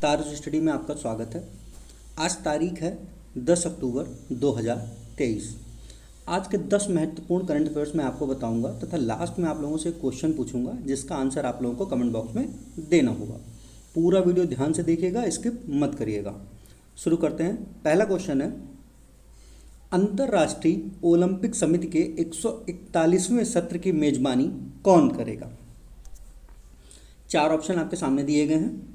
तारुज study में आपका स्वागत है। आज तारीख है 10 अक्टूबर 2023। आज के 10 महत्वपूर्ण करंट अफेयर्स मैं आपको बताऊंगा तथा लास्ट में आप लोगों से एक क्वेश्चन पूछूंगा जिसका आंसर आप लोगों को कमेंट बॉक्स में देना होगा। पूरा वीडियो ध्यान से देखिएगा, स्किप मत करिएगा। शुरू करते हैं। पहला क्वेश्चन है, अंतर्राष्ट्रीय ओलंपिक समिति के 141वें सत्र की मेजबानी कौन करेगा? 4 ऑप्शन आपके सामने दिए गए हैं।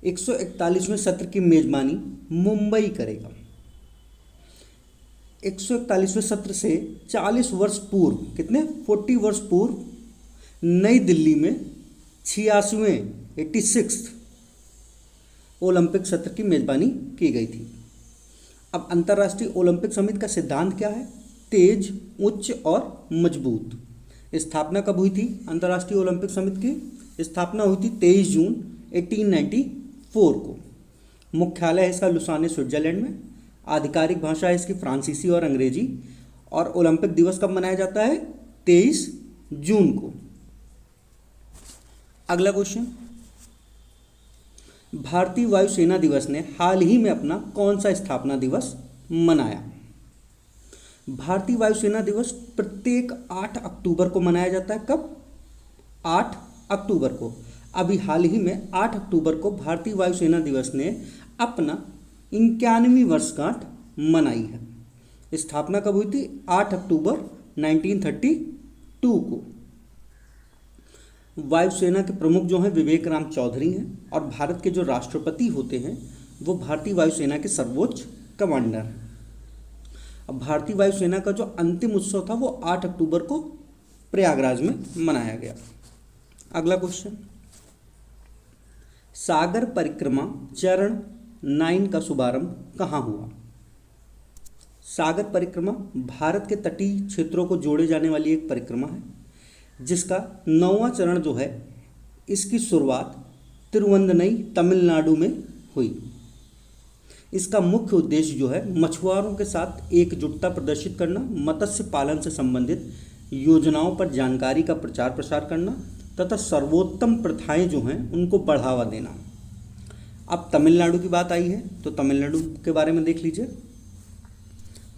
141वें सत्र की मेजबानी मुंबई करेगा। 141वें सत्र से 40 वर्ष पूर्व, कितने 40 वर्ष पूर्व नई दिल्ली में 86वें ओलंपिक सत्र की मेजबानी की गई थी। अब अंतर्राष्ट्रीय ओलंपिक समिति का सिद्धांत क्या है? तेज, उच्च और मजबूत। स्थापना कब हुई थी? अंतर्राष्ट्रीय ओलंपिक समिति की स्थापना हुई थी 23 जून 1894 को। मुख्यालय है इसका लुसाने, स्विट्जरलैंड में। आधिकारिक भाषा है इसकी फ्रांसीसी और अंग्रेजी। और ओलंपिक दिवस कब मनाया जाता है? 23 जून को। अगला क्वेश्चन, भारतीय वायुसेना दिवस ने हाल ही में अपना कौन सा स्थापना दिवस मनाया? भारतीय वायुसेना दिवस प्रत्येक 8 अक्टूबर को मनाया जाता है। कब? 8 अक्टूबर को। अभी हाल ही में 8 अक्टूबर को भारतीय वायुसेना दिवस ने अपना 91वीं वर्षगांठ मनाई है। स्थापना कब हुई थी? 8 अक्टूबर 1932 को। वायुसेना के प्रमुख जो हैं विवेक राम चौधरी हैं और भारत के जो राष्ट्रपति होते हैं वो भारतीय वायुसेना के सर्वोच्च कमांडर हैं। अब भारतीय वायुसेना का जो अंतिम उत्सव था वो 8 अक्टूबर को प्रयागराज में मनाया गया। अगला क्वेश्चन, सागर परिक्रमा चरण 9 का शुभारंभ कहाँ हुआ? सागर परिक्रमा भारत के तटीय क्षेत्रों को जोड़े जाने वाली एक परिक्रमा है जिसका 9वां चरण जो है इसकी शुरुआत तिरुवंदनई, तमिलनाडु में हुई। इसका मुख्य उद्देश्य जो है मछुआरों के साथ एकजुटता प्रदर्शित करना, मत्स्य पालन से संबंधित योजनाओं पर जानकारी का प्रचार प्रसार करना तथा सर्वोत्तम प्रथाएं जो हैं उनको बढ़ावा देना। अब तमिलनाडु की बात आई है तो तमिलनाडु के बारे में देख लीजिए।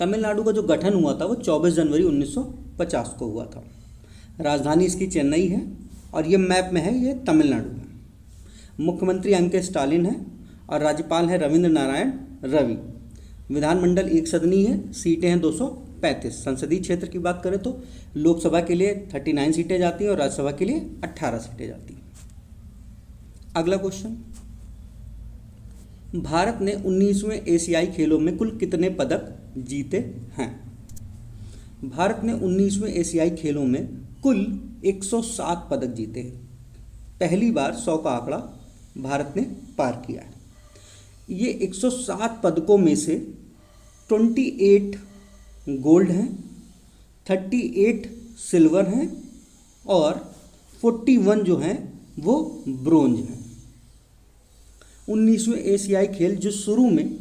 तमिलनाडु का जो गठन हुआ था वो 24 जनवरी 1950 को हुआ था। राजधानी इसकी चेन्नई है और ये मैप में है, ये तमिलनाडु है। मुख्यमंत्री एम.के. स्टालिन है और राज्यपाल है रविंद्र नारायण रवि। विधानमंडल एक सदनीय है, सीटें हैं 235। संसदीय क्षेत्र की बात करें तो लोकसभा के लिए 39 सीटें जाती हैं और राज्यसभा के लिए 18 सीटें जाती हैं। अगला क्वेश्चन, भारत ने 19वें एशियाई खेलों में कुल कितने पदक जीते हैं? भारत ने 19वें एशियाई खेलों में कुल 107 पदक जीते हैं। पहली बार 100 का आंकड़ा भारत ने पार किया है। ये 107 पदकों में से 28 गोल्ड हैं, 38 सिल्वर हैं और 41 जो हैं वो ब्रोंज हैं। 19वें एशियाई खेल जो शुरू में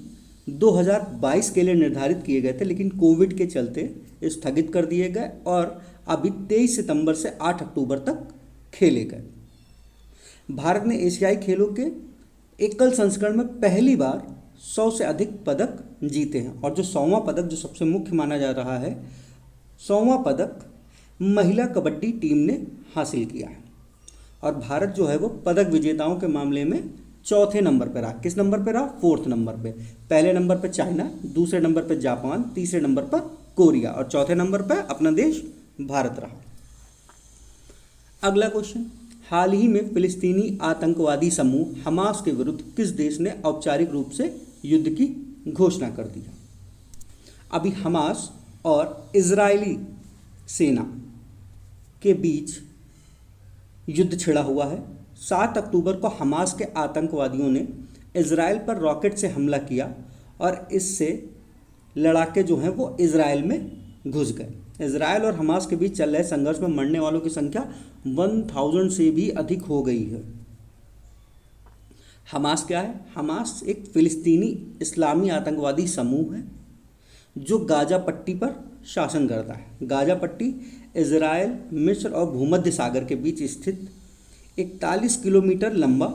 2022 के लिए निर्धारित किए गए थे लेकिन कोविड के चलते स्थगित कर दिए गए और अभी 23 सितंबर से 8 अक्टूबर तक खेले गए। भारत ने एशियाई खेलों के एकल संस्करण में पहली बार 100 से अधिक पदक जीते हैं और जो 100वां पदक जो सबसे मुख्य माना जा रहा है, 100वां पदक महिला कबड्डी टीम ने हासिल किया है। और भारत जो है वो पदक विजेताओं के मामले में चौथे नंबर पर रहा। किस नंबर पर रहा? 4th नंबर पे। पहले नंबर पर चाइना, दूसरे नंबर पर जापान, तीसरे नंबर पर कोरिया और चौथे नंबर पर अपना देश भारत रहा। अगला क्वेश्चन, हाल ही में फिलिस्तीनी आतंकवादी समूह हमास के विरुद्ध किस देश ने औपचारिक रूप से युद्ध की घोषणा कर दी है? अभी हमास और इजरायली सेना के बीच युद्ध छिड़ा हुआ है। 7 अक्टूबर को हमास के आतंकवादियों ने इजराइल पर रॉकेट से हमला किया और इससे लड़ाके जो हैं वो इजराइल में घुस गए। इजराइल और हमास के बीच चल रहे संघर्ष में मरने वालों की संख्या 1000 से भी अधिक हो गई है। हमास क्या है? हमास एक फिलिस्तीनी इस्लामी आतंकवादी समूह है जो गाजा पट्टी पर शासन करता है। गाजा पट्टी इजराइल, मिस्र और भूमध्य सागर के बीच स्थित 41 किलोमीटर लंबा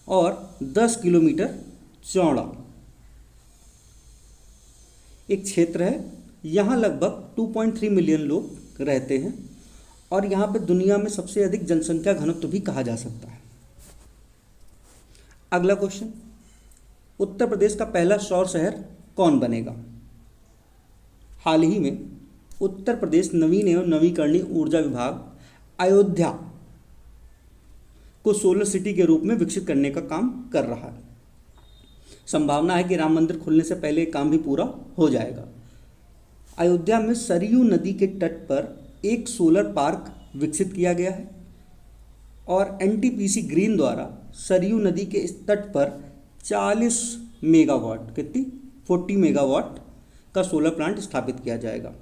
और 10 किलोमीटर चौड़ा एक क्षेत्र है। यहाँ लगभग 2.3 मिलियन लोग रहते हैं और यहाँ पे दुनिया में सबसे अधिक जनसंख्या घनत्व भी कहा जा सकता है। अगला क्वेश्चन, उत्तर प्रदेश का पहला सौर शहर कौन बनेगा? हाल ही में उत्तर प्रदेश नवीन एवं नवीकरणीय ऊर्जा विभाग अयोध्या को सोलर सिटी के रूप में विकसित करने का काम कर रहा है। संभावना है कि राम मंदिर खुलने से पहले काम भी पूरा हो जाएगा। अयोध्या में सरयू नदी के तट पर एक सोलर पार्क विकसित किया गया है और एनटीपीसी ग्रीन द्वारा सरयू नदी के इस तट पर 40 मेगावाट 40 मेगावाट का सोलर प्लांट स्थापित किया जाएगा।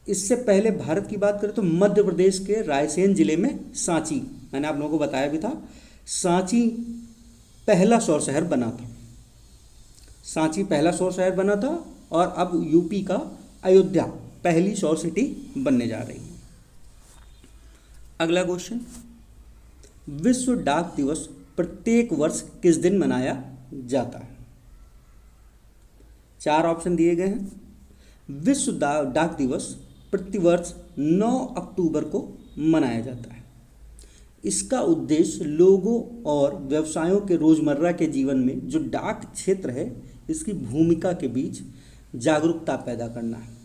इससे पहले भारत की बात करें तो मध्य प्रदेश के रायसेन जिले में सांची, मैंने आप लोगों को बताया भी था, सांची पहला सौर शहर बना था। सांची पहला सौर शहर बना था और अब यूपी का अयोध्या पहली सौर सिटी बनने जा रही है। अगला क्वेश्चन, विश्व डाक दिवस प्रत्येक वर्ष किस दिन मनाया जाता है? 4 ऑप्शन दिए गए हैं। विश्व डाक दिवस प्रतिवर्ष 9 अक्टूबर को मनाया जाता है। इसका उद्देश्य लोगों और व्यवसायों के रोजमर्रा के जीवन में जो डाक क्षेत्र है इसकी भूमिका के बीच जागरूकता पैदा करना है।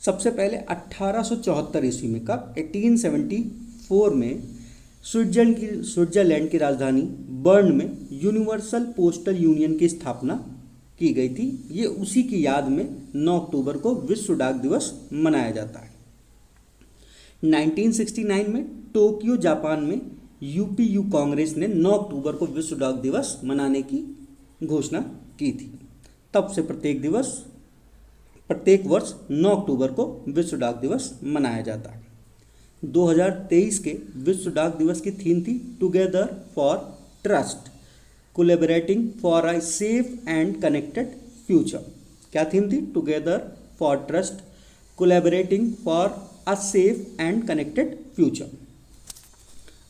सबसे पहले 1874 ईस्वी में, कब? 1874 में स्विट्जरलैंड की राजधानी बर्न में यूनिवर्सल पोस्टल यूनियन की स्थापना की गई थी। ये उसी की याद में 9 अक्टूबर को विश्व डाक दिवस मनाया जाता है। 1969 में टोक्यो जापान में यूपीयू कांग्रेस ने 9 अक्टूबर को विश्व डाक दिवस मनाने की घोषणा की थी। तब से प्रत्येक वर्ष 9 अक्टूबर को विश्व डाक दिवस मनाया जाता है। 2023 के विश्व डाक दिवस की थीम थी together for trust collaborating for a safe and connected future. क्या थीम थी? Together for trust collaborating for a safe and connected future.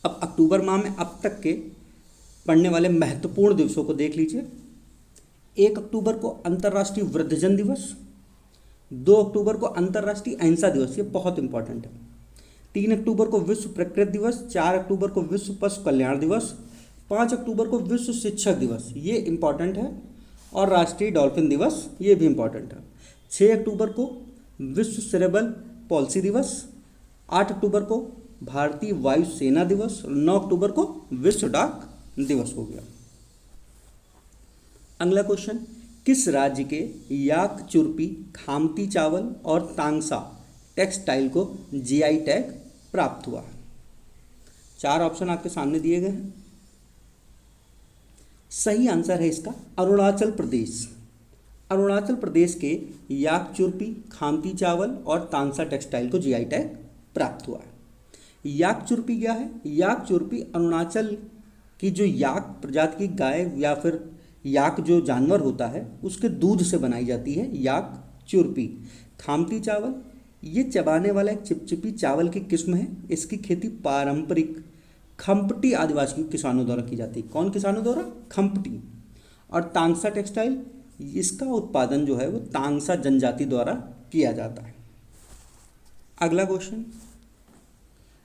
अब अक्टूबर माह में अब तक के पढ़ने वाले महत्वपूर्ण दिवसों को देख लीजिए। 1 अक्टूबर को अंतर्राष्ट्रीय वृद्धजन दिवस, 2 अक्टूबर को अंतर्राष्ट्रीय अहिंसा दिवस, ये बहुत इंपॉर्टेंट है। 3 अक्टूबर को विश्व प्रकृति दिवस, 4 अक्टूबर को विश्व पशु कल्याण दिवस, 5 अक्टूबर को विश्व शिक्षक दिवस, ये इंपॉर्टेंट है, और राष्ट्रीय डॉल्फिन दिवस, ये भी इंपॉर्टेंट है। 6 अक्टूबर को विश्व सेरेब्रल पॉलिसी दिवस, 8 अक्टूबर को भारतीय वायुसेना दिवस, 9 अक्टूबर को विश्व डाक दिवस हो गया। अगला क्वेश्चन, किस राज्य के याक चुरपी, खामती चावल और तांगसा टेक्सटाइल को जीआई टैग प्राप्त हुआ? 4 ऑप्शन आपके सामने दिए गए हैं। सही आंसर है इसका अरुणाचल प्रदेश। अरुणाचल प्रदेश के याक चुरपी, खामती चावल और तांगसा टेक्सटाइल को जीआई टैग प्राप्त हुआ है। याक चुरपी क्या है? याक चुरपी अरुणाचल की जो याक प्रजाति की गाय या फिर याक जो जानवर होता है उसके दूध से बनाई जाती है याक चुरपी। खामती चावल ये चबाने वाला एक चिपचिपी चावल की किस्म है। इसकी खेती पारंपरिक खम्पटी आदिवासी किसानों द्वारा की जाती है। कौन किसानों द्वारा? खम्पटी। और तांगसा टेक्सटाइल, इसका उत्पादन जो है वो तांगसा जनजाति द्वारा किया जाता है। अगला क्वेश्चन,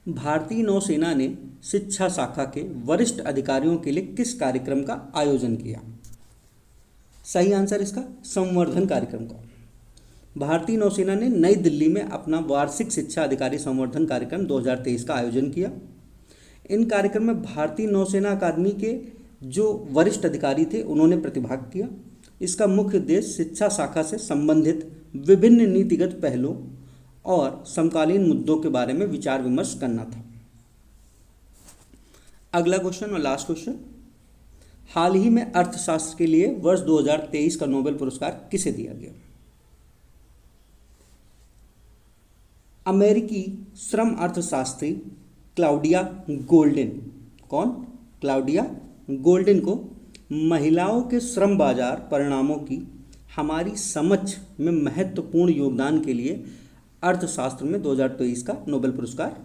भारतीय नौसेना ने शिक्षा शाखा के वरिष्ठ अधिकारियों के लिए किस कार्यक्रम का आयोजन किया? सही आंसर इसका संवर्धन कार्यक्रम का। भारतीय नौसेना ने नई दिल्ली में अपना वार्षिक शिक्षा अधिकारी संवर्धन कार्यक्रम 2023 का आयोजन किया। इन कार्यक्रम में भारतीय नौसेना अकादमी के जो वरिष्ठ अधिकारी थे उन्होंने प्रतिभाग किया। इसका मुख्य उद्देश्य शिक्षा शाखा से संबंधित विभिन्न नीतिगत पहलुओं और समकालीन मुद्दों के बारे में विचार विमर्श करना था। अगला क्वेश्चन और लास्ट क्वेश्चन, हाल ही में अर्थशास्त्र के लिए वर्ष 2023 का नोबेल पुरस्कार किसे दिया गया? अमेरिकी श्रम अर्थशास्त्री क्लाउडिया गोल्डिन। कौन? क्लाउडिया गोल्डिन को महिलाओं के श्रम बाजार परिणामों की हमारी समझ में महत्वपूर्ण योगदान के लिए अर्थशास्त्र में 2023 का नोबेल पुरस्कार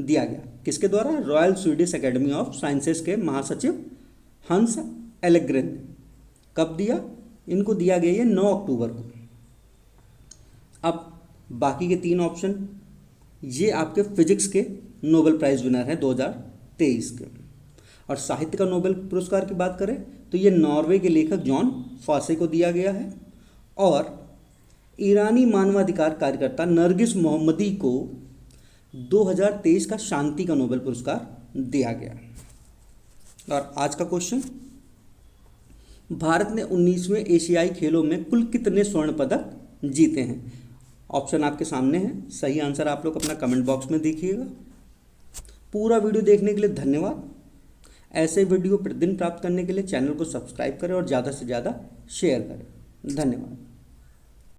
दिया गया। किसके द्वारा? Royal Swedish academy of sciences के महासचिव हंस एलेग्रेन ने। कब दिया? इनको दिया गया ये 9 अक्टूबर को। अब बाकी के 3 ऑप्शन ये आपके फिजिक्स के नोबेल प्राइज विनर हैं 2023 के। और साहित्य का नोबेल पुरस्कार की बात करें तो ये नॉर्वे के लेखक जॉन फासे को दिया गया है और ईरानी मानवाधिकार कार्यकर्ता नरगिस मोहम्मदी को 2023 का शांति का नोबेल पुरस्कार दिया गया। और आज का क्वेश्चन, भारत ने 19वें एशियाई खेलों में कुल कितने स्वर्ण पदक जीते हैं? ऑप्शन आपके सामने है, सही आंसर आप लोग अपना कमेंट बॉक्स में देखिएगा। पूरा वीडियो देखने के लिए धन्यवाद। ऐसे वीडियो प्रतिदिन प्राप्त करने के लिए चैनल को सब्सक्राइब करें और ज़्यादा से ज़्यादा शेयर करें। धन्यवाद।